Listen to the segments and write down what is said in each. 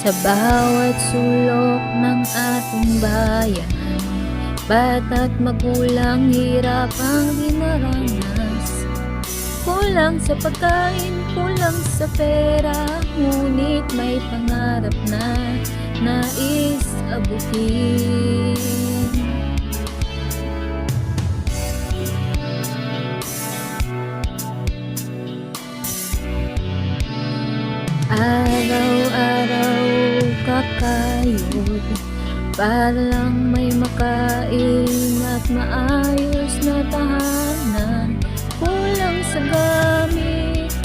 Sa bawat sulok ng ating bayan, bata't magulang hirap ang dinaranas. Kulang sa pagkain, kulang sa pera, ngunit may pangarap na nais abutin. Araw-araw kakayod para lang may makain at maayos na tahanan. Kulang sa gamit,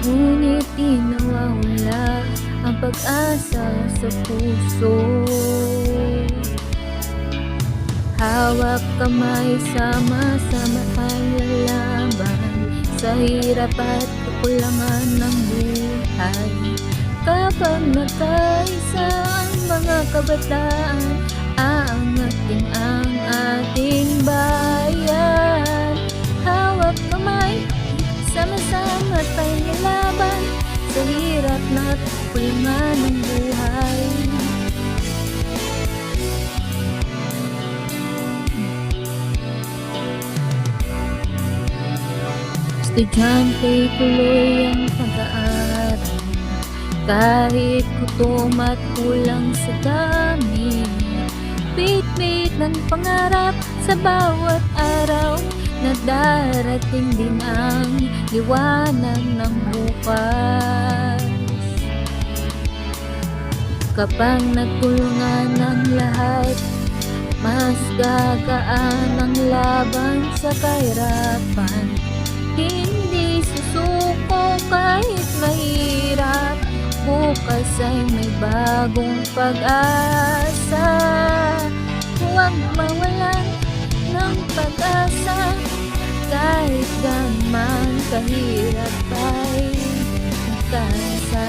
ngunit di nawawala ang pag-asa sa puso. Hawak kamay, sama-sama tayong lalaban sa hirap at kakulangan ng buhay. Kapag nagkaisa ang mga kabataan, aangatin ang ating bayan. Hawak kamay, sama-sama tayong lalaban sa hirap na kakulangan ng buhay. Estudyante, tuloy ang pag-aaral kahit gutom at kulang sa gamit. Bit-bit ng pangarap sa bawat araw na darating din ang liwanag ng bukas. Kapag nagtulungan ang lahat, mas gagaan ang laban sa kahirapan. Hindi susuko kahit mahirap, bukas ay may bagong pag-asa. Huwag mawalan ng pag-asa, kahit gaman kahirap ay magkasa.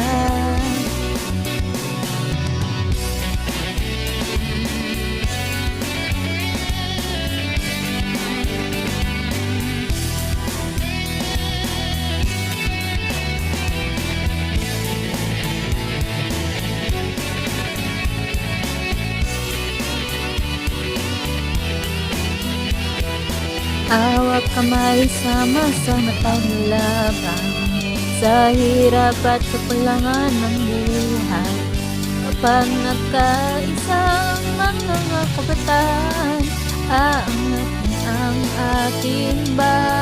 Hawak kamay, sama-sama tayong laban sa hirap at kakulangan ng buhay. Kapag nagkaisa ang mga kabataan, aangatin ang ating bayan.